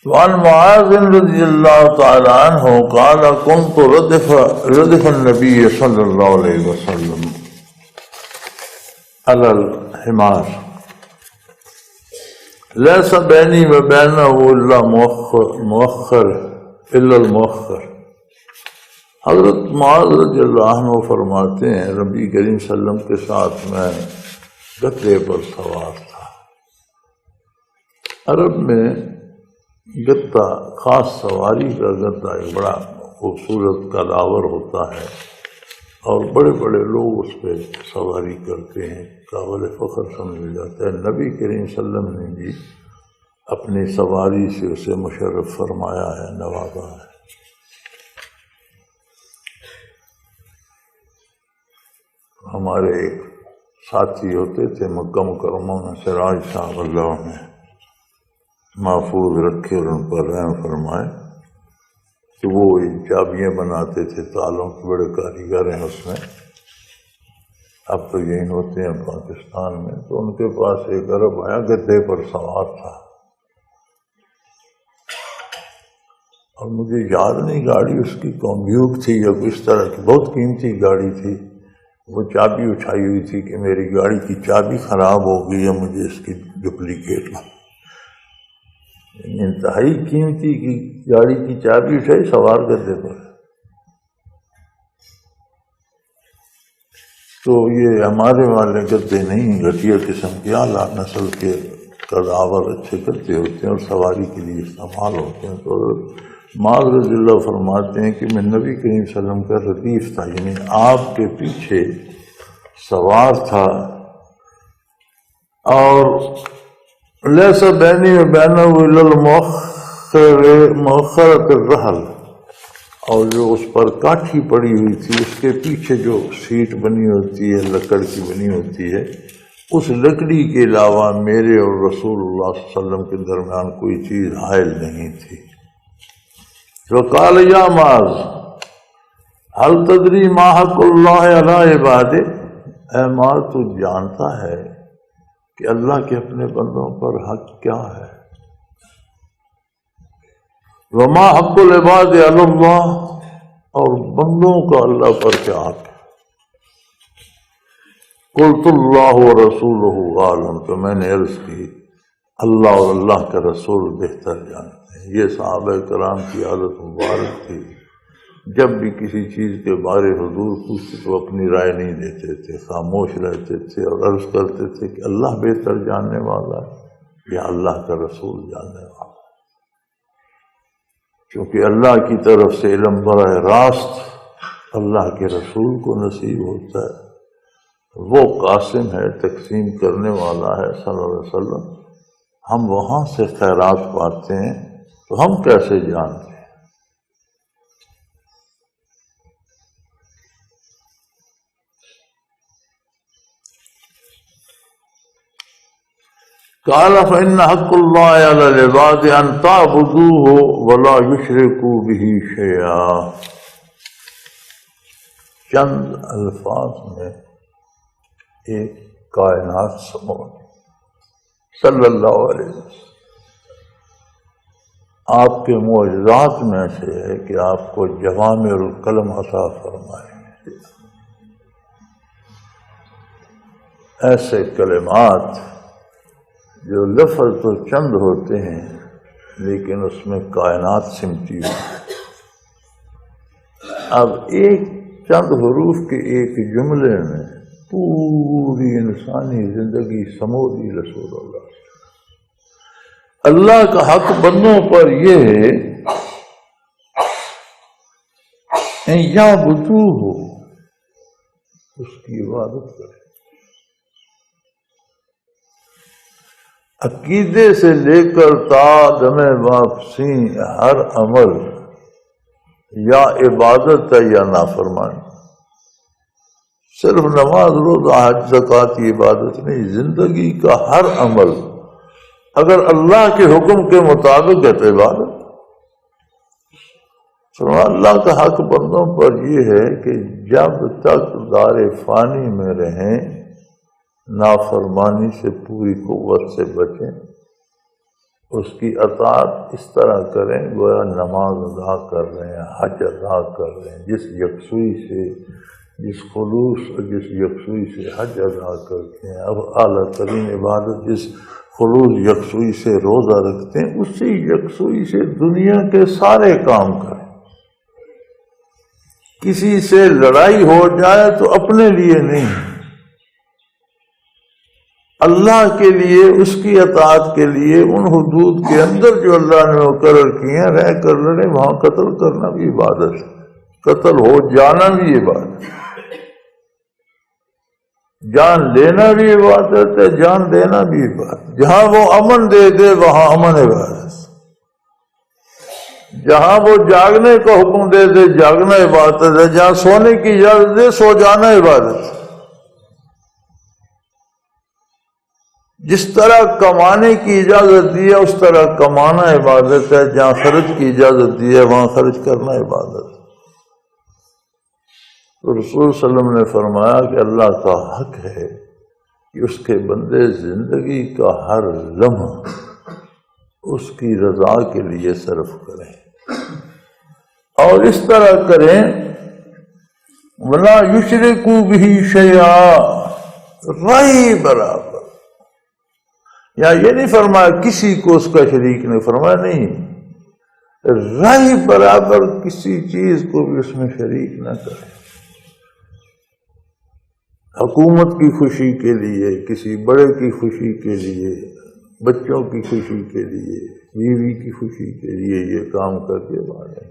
وعن معاذ رضی اللہ تعالی عنہ قال كنت ردف النبي صلی اللہ علیہ وسلم على الحمار ليس بيني وبينه الا مؤخر حضرت معاذ رضی اللہ عنہ فرماتے ہیں نبی کریم صلی اللہ علیہ وسلم کے ساتھ میں گدھے پر سوار تھا۔ عرب میں گدھا خاص سواری کا گدھا ایک بڑا خوبصورت کداور ہوتا ہے اور بڑے بڑے لوگ اس پہ سواری کرتے ہیں، قابل فخر سمجھا جاتا ہے۔ نبی کریم صلی اللہ علیہ وسلم نے بھی اپنی سواری سے اسے مشرف فرمایا ہے، نوازا ہے۔ ہمارے ایک ساتھی ہوتے تھے مکہ مکرمہ میں، سراج صاحب اللہ میں محفوظ رکھے اور ان پر رحم فرمائے، کہ وہ چابیاں بناتے تھے تالوں کے، بڑے کاریگر ہیں اس میں، اب تو یہی ہوتے ہیں پاکستان میں۔ تو ان کے پاس ایک عرب آیا، گدھے پر سوار تھا، اور مجھے یاد نہیں گاڑی اس کی کمبیوک تھی یا کس طرح کی، بہت قیمتی گاڑی تھی۔ وہ چابی اٹھائی ہوئی تھی کہ میری گاڑی کی چابی خراب ہو گئی ہے، مجھے اس کی ڈپلیکیٹ، انتہائی قیمتی کی گاڑی کی چابی اٹھائی، سوار گدھے پر۔ تو یہ ہمارے والے گدھے نہیں، گھٹیا قسم کے اعلیٰ نسل کے کداور اچھے گدھے ہوتے ہیں اور سواری کے لیے استعمال ہوتے ہیں۔ تو معاذ رضی اللہ فرماتے ہیں کہ میں نبی کریم صلی اللہ علیہ وسلم کا ردیف تھا، یعنی آپ کے پیچھے سوار تھا، اور لیس بینی و بینہ الا مؤخرۃ الرحل، اور جو اس پر کاٹھی پڑی ہوئی تھی اس کے پیچھے جو سیٹ بنی ہوتی ہے، لکڑ کی بنی ہوتی ہے، اس لکڑی کے علاوہ میرے اور رسول اللہ صلی اللہ علیہ وسلم کے درمیان کوئی چیز حائل نہیں تھی۔ وقال یا معاذ هل تدری ما حق اللہ علی عبادہ، اے معاذ تو جانتا ہے کہ اللہ کے اپنے بندوں پر حق کیا ہے؟ وما حق العباد علی اللہ، اور بندوں کا اللہ پر کیا حق ہے؟ قلت اللہ ورسولہ عالم، تو میں نے عرض کی اللہ اور اللہ کا رسول بہتر جانتے ہیں۔ یہ صحابہ کرام کی عادت مبارک تھی، جب بھی کسی چیز کے بارے حضور پوچھتے تو اپنی رائے نہیں دیتے تھے، خاموش رہتے تھے اور عرض کرتے تھے کہ اللہ بہتر جاننے والا ہے یا اللہ کا رسول جاننے والا ہے، کیونکہ اللہ کی طرف سے علم براہ راست اللہ کے رسول کو نصیب ہوتا ہے، وہ قاسم ہے، تقسیم کرنے والا ہے صلی اللہ علیہ وسلم۔ ہم وہاں سے خیرات پاتے ہیں تو ہم کیسے جانتے ہیں؟ قال فإن حق اللہ علی العباد ان تعبدوہ ولا یشرکوا بہ شیئا۔ چند الفاظ میں ایک کائنات سمو صلی اللہ علیہ وسلم آپ کے معجزات میں سے ہے کہ آپ کو جوامع الکلم عطا فرمائے، ایسے کلمات جو لفظ تو چند ہوتے ہیں لیکن اس میں کائنات سمٹی ہوئی۔ اب ایک چند حروف کے ایک جملے میں پوری انسانی زندگی سمو دی رسول اللہ۔ اللہ کا حق بندوں پر یہ ہے یا بدو ہو، اس کی عبادت کرے، عقیدے سے لے کر تا دم واپسی ہر عمل یا عبادت ہے یا نافرمانی۔ صرف نماز روزہ حج زکوٰۃ کی عبادت نہیں، زندگی کا ہر عمل اگر اللہ کے حکم کے مطابق ہے تو عبادت۔ اللہ کا حق بندوں پر یہ ہے کہ جب تک دار فانی میں رہیں نافرمانی سے پوری قوت سے بچیں، اس کی اطاعت اس طرح کریں گویا نماز ادا کر رہے ہیں، حج ادا کر رہے ہیں، جس یکسوئی سے، جس خلوص اور جس یکسوئی سے حج ادا کرتے ہیں، اب اعلیٰ ترین عبادت جس خلوص یکسوئی سے روزہ رکھتے ہیں، اسی یکسوئی سے دنیا کے سارے کام کریں۔ کسی سے لڑائی ہو جائے تو اپنے لیے نہیں، اللہ کے لیے، اس کی اطاعت کے لیے، ان حدود کے اندر جو اللہ نے مقرر کیے ہیں رہ کر لڑیں۔ وہاں قتل کرنا بھی عبادت ہے، قتل ہو جانا بھی عبادت ہے، جان لینا بھی عبادت ہے، جان دینا بھی عبادت ہے۔ جہاں وہ امن دے دے وہاں امن عبادت ہے، جہاں وہ جاگنے کا حکم دے دے جاگنا عبادت ہے، جہاں سونے کی اجازت دے سو جانا عبادت ہے۔ جس طرح کمانے کی اجازت دی ہے اس طرح کمانا عبادت ہے، جہاں خرچ کی اجازت دی ہے وہاں خرچ کرنا عبادت ہے۔ تو رسول صلی اللہ علیہ وسلم نے فرمایا کہ اللہ کا حق ہے کہ اس کے بندے زندگی کا ہر لمحہ اس کی رضا کے لیے صرف کریں، اور اس طرح کریں وَلَا يُشْرِكُوا بِهِ شَيْئًا، رائی برابر۔ یا یہ نہیں فرمایا کسی کو اس کا شریک نہیں، فرمایا نہیں، رائی برابر کسی چیز کو بھی اس میں شریک نہ کریں۔ حکومت کی خوشی کے لیے، کسی بڑے کی خوشی کے لیے، بچوں کی خوشی کے لیے، بیوی کی خوشی کے لیے یہ کام کر کے بھاگیں،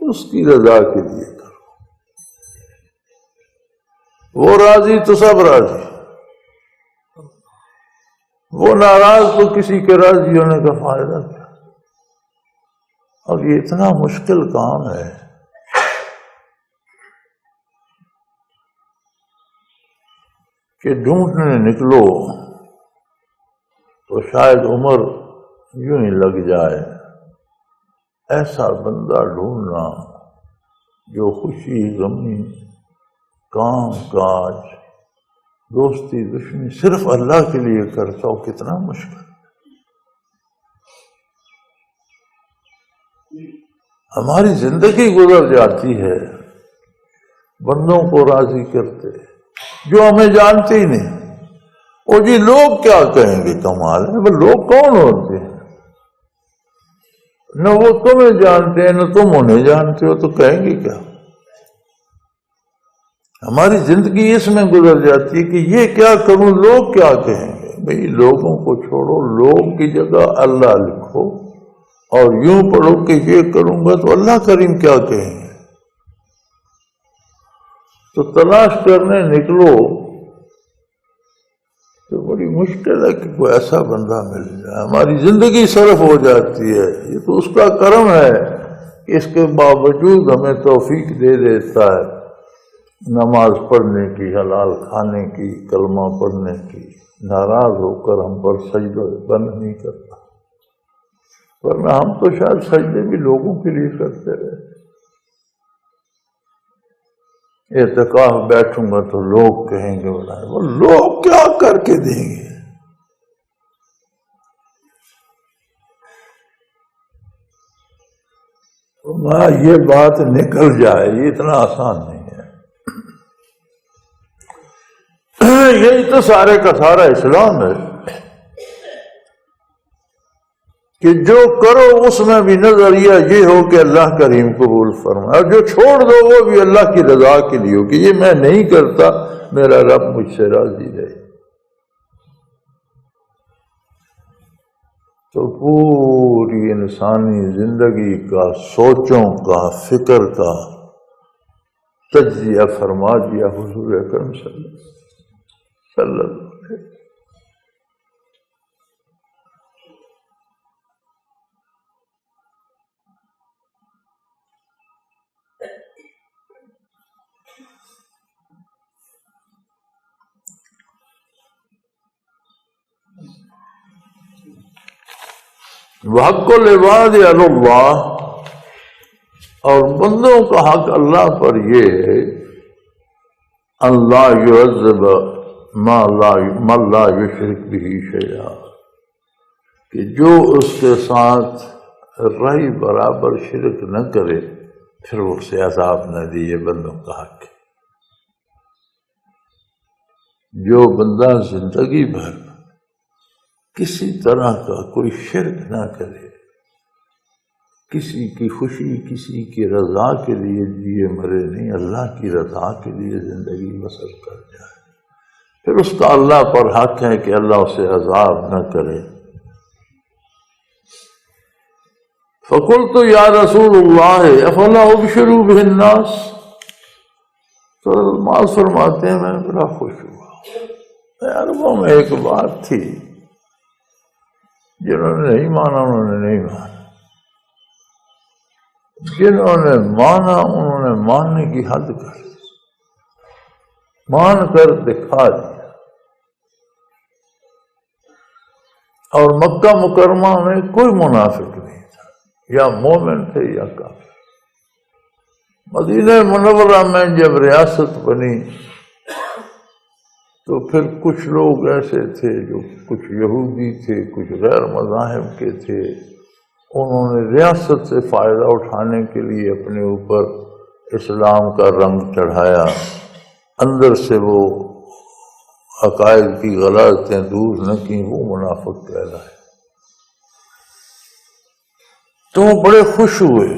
اس کی رضا کے لیے کرو۔ وہ راضی تو سب راضی، وہ ناراض تو کسی کے راضی ہونے کا فائدہ کیا۔ اب یہ اتنا مشکل کام ہے کہ ڈھونڈنے نکلو تو شاید عمر یوں ہی لگ جائے۔ ایسا بندہ ڈھونڈنا جو خوشی غمی کام کاج دوستی دشمنی صرف اللہ کے لیے کرتا ہو، کتنا مشکل۔ ہماری زندگی گزر جاتی ہے بندوں کو راضی کرتے جو ہمیں جانتے ہی نہیں۔ اور جی لوگ کیا کہیں گے، کمال ہے، وہ لوگ کون ہوتے ہیں؟ نہ وہ تمہیں جانتے ہیں نہ تم انہیں جانتے ہو، تو کہیں گے کیا؟ ہماری زندگی اس میں گزر جاتی ہے کہ یہ کیا کروں، لوگ کیا کہیں گے۔ بھئی لوگوں کو چھوڑو، لوگ کی جگہ اللہ لکھو اور یوں پڑھو کہ یہ کروں گا تو اللہ کریم کیا کہیں گے۔ تو تلاش کرنے نکلو تو بڑی مشکل ہے کہ کوئی ایسا بندہ مل جائے۔ ہماری زندگی صرف ہو جاتی ہے، یہ تو اس کا کرم ہے کہ اس کے باوجود ہمیں توفیق دے دیتا ہے نماز پڑھنے کی، حلال کھانے کی، کلمہ پڑھنے کی۔ ناراض ہو کر ہم پر سجدہ بند نہیں کرتا، ورنہ ہم تو شاید سجدے بھی لوگوں کے لیے کرتے رہے۔ اعتکاف بیٹھوں گا تو لوگ کہیں گے، وہ لوگ کیا کر کے دیں گے۔ یہ بات نکل جائے، یہ اتنا آسان نہیں ہے۔ یہی تو سارے کا سارا اسلام ہے کہ جو کرو اس میں بھی نظریہ یہ ہو کہ اللہ کریم قبول فرمائے، اور جو چھوڑ دو وہ بھی اللہ کی رضا کے لیے ہو کہ یہ میں نہیں کرتا، میرا رب مجھ سے راضی رہے۔ تو پوری انسانی زندگی کا، سوچوں کا، فکر کا تجزیہ فرما دیا حضور اکرم صلی اللہ علیہ وسلم۔ وحق العباد علی اللہ، اور بندوں کا حق اللہ پر یہ ہے اللہ يعذب ما لا يشرك به شيئا، کہ جو اس کے ساتھ رہی برابر شرک نہ کرے پھر اسے عذاب نہ دیے بندوں کا حق ہے۔ جو بندہ زندگی بھر کسی طرح کا کوئی شرک نہ کرے، کسی کی خوشی کسی کی رضا کے لیے جیے مرے نہیں، اللہ کی رضا کے لیے زندگی بسر کر جائے، پھر اس کا اللہ پر حق ہے کہ اللہ اسے عذاب نہ کرے۔ فقلت یا رسول اللہ افلا ابشر بہ الناس، تو معاذ فرماتے ہیں میں بڑا خوش ہوا۔ عربوں میں ایک بات تھی، جنہوں نے نہیں مانا انہوں نے نہیں مانا، جنہوں نے مانا انہوں نے ماننے کی حد کر دی، مان کر دکھا دیا۔ اور مکہ مکرمہ میں کوئی منافق نہیں تھا، یا مومن تھے یا کافر۔ مدینہ منورہ میں جب ریاست بنی تو پھر کچھ لوگ ایسے تھے جو کچھ یہودی تھے، کچھ غیر مذاہب کے تھے، انہوں نے ریاست سے فائدہ اٹھانے کے لیے اپنے اوپر اسلام کا رنگ چڑھایا، اندر سے وہ عقائد کی غلطیں دور نہ کی، وہ منافق کہلائے۔ تو وہ بڑے خوش ہوئے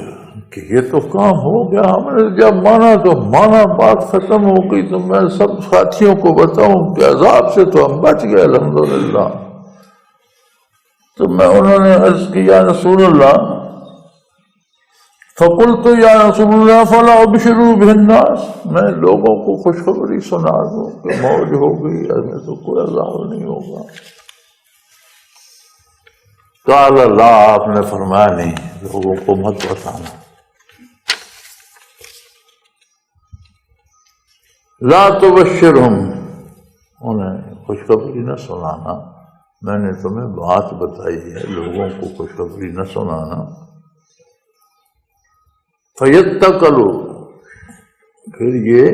کہ یہ تو کام ہو گیا، ہم نے جب مانا تو مانا، بات ختم ہو گئی۔ تو میں سب ساتھیوں کو بتاؤں کہ عذاب سے تو ہم بچ گئے الحمدللہ۔ تو میں انہوں نے عرض کی یا رسول اللہ، فقلت یا رسول اللہ فلا ابشروا بہ الناس، میں لوگوں کو خوشخبری سنا دوں کہ موج ہو گئی، ہمیں تو کوئی عذاب نہیں ہوگا۔ قال اللہ، آپ نے فرمایا نہیں، لوگوں کو مت بتانا، لا تبشرہم، انہیں خوشخبری نہ سنانا، میں نے تمہیں بات بتائی ہے، لوگوں کو خوشخبری نہ سنانا۔ فیتکلوا، پھر یہ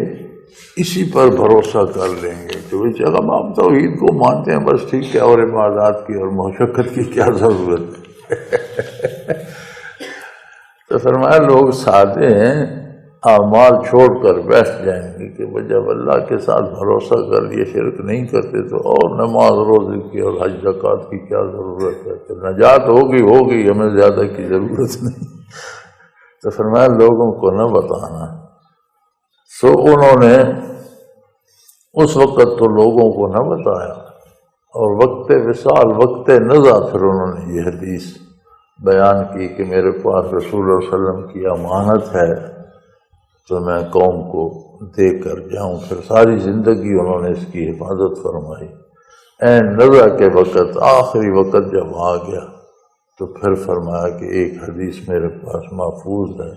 اسی پر بھروسہ کر لیں گے کہ وہ جب ہم توحید کو مانتے ہیں بس ٹھیک ہے، اور عبادات کی اور مشقت کی کیا ضرورت ہے۔ تو فرمایا لوگ سادے ہیں، اعمال چھوڑ کر بیٹھ جائیں گے کہ وہ جب اللہ کے ساتھ بھروسہ کر لیے شرک نہیں کرتے تو اور نماز روزے کی اور حج زکوٰۃ کی کیا ضرورت ہے، کہ نجات ہوگی، ہمیں زیادہ کی ضرورت نہیں۔ تو فرمایا لوگوں کو نہ بتانا۔ سو انہوں نے اس وقت تو لوگوں کو نہ بتایا، اور وقت وصال، وقت نزع، پھر انہوں نے یہ حدیث بیان کی کہ میرے پاس رسول اللہ صلی اللہ علیہ وسلم کی امانت ہے تو میں قوم کو دے کر جاؤں۔ پھر ساری زندگی انہوں نے اس کی حفاظت فرمائی۔ این نزع کے وقت، آخری وقت جب آ گیا تو پھر فرمایا کہ ایک حدیث میرے پاس محفوظ ہے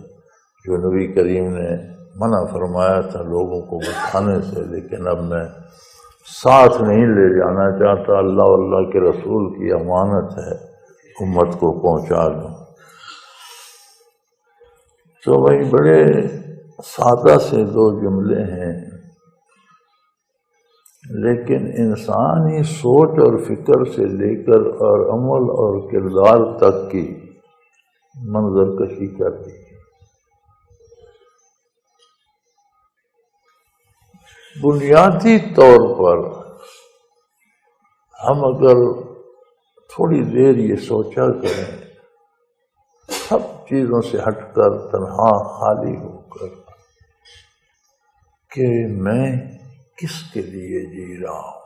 جو نبی کریم نے منع فرمایا تھا لوگوں کو بتانے سے، لیکن اب میں ساتھ نہیں لے جانا چاہتا، اللہ اللہ کے رسول کی امانت ہے، امت کو پہنچا دوں۔ تو وہی بڑے سادہ سے دو جملے ہیں، لیکن انسانی سوچ اور فکر سے لے کر اور عمل اور کردار تک کی منظر کشی کر دی۔ بنیادی طور پر ہم اگر تھوڑی دیر یہ سوچا کریں، سب چیزوں سے ہٹ کر تنہا خالی ہو کر، کہ میں کس کے لیے جی رہا ہوں،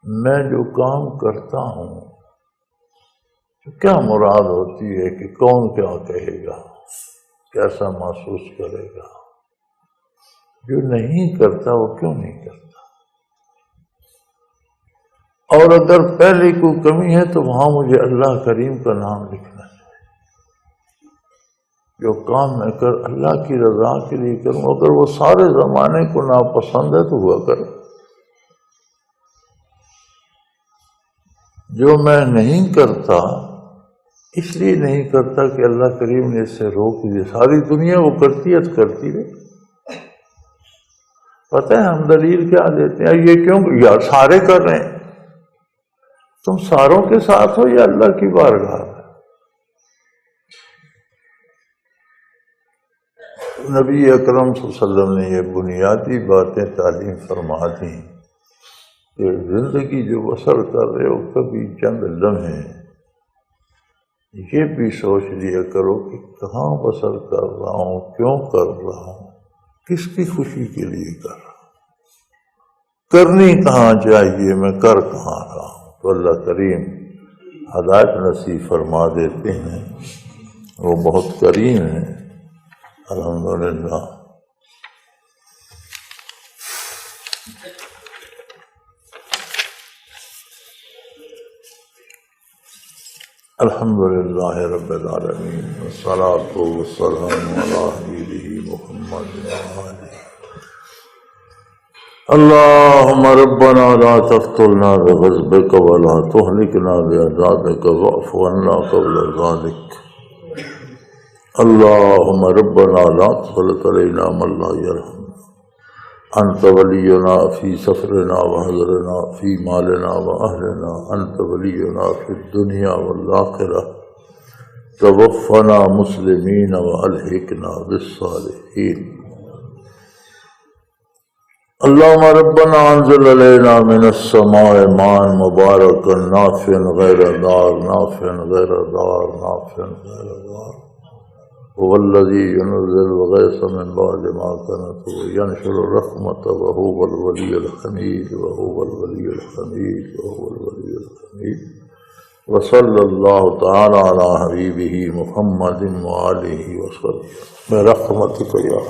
میں جو کام کرتا ہوں تو کیا مراد ہوتی ہے، کہ کون کیا کہے گا، کیسا محسوس کرے گا، جو نہیں کرتا وہ کیوں نہیں کرتا، اور اگر پہلے کوئی کمی ہے تو وہاں مجھے اللہ کریم کا نام لکھنا ہے۔ جو کام میں کر اللہ کی رضا کے لیے کروں، اگر وہ سارے زمانے کو ناپسند ہے تو ہوا کرے۔ جو میں نہیں کرتا اس لیے نہیں کرتا کہ اللہ کریم نے اس سے روک دیا، ساری دنیا وہ کرتی ہے تو کرتی رہے۔ پتہ ہے ہم دلیل کیا دیتے ہیں، یہ کیوں یار سارے کر رہے ہیں، تم ساروں کے ساتھ ہو یا اللہ کی بارگاہ میں؟ نبی اکرم صلی اللہ علیہ وسلم نے یہ بنیادی باتیں تعلیم فرما دیں کہ زندگی جو بسر کر رہے ہو کبھی چند لمحے یہ بھی سوچ لیا کرو کہ کہاں بسر کر رہا ہوں، کیوں کر رہا ہوں، کس کی خوشی کے لیے کر رہا ہوں، کرنی کہاں چاہیے، میں کر کہاں رہا ہوں۔ تو اللہ کریم ہدایت نصیب فرما دیتے ہیں، وہ بہت کریم ہیں الحمدللہ۔ الحمدللہ رب العالمین والصلاة والسلام علی حبیبہ محمد وآلہ۔ اللہم ربنا لا تفتنا بغضبک ولا تہلکنا بعذابک واعف عنا قبل ذلک۔ اللہم ربنا لا تسلط علینا من لا یرحمنا، انت ولینا فی سفرنا وحضرنا فی مالنا واہلنا، انت ولینا فی الدنیا والآخرہ، توفنا مسلمین والحقنا بالصالحین۔ اللہم ربنا انزل علینا من السماء ماء مبارکا نافعا غیر ضار، نافعا غیر ضار، نافعا غیر ضار، هو الذی ينزل الغیث من بعد ما قنطوا وینشر الرحمة وهو الولی الحمید، وهو الولی الحمید، وهو الولی الحمید۔ وصلی اللہ تعالی علی حبیبہ محمد وآلہ وسلم برحمتک یا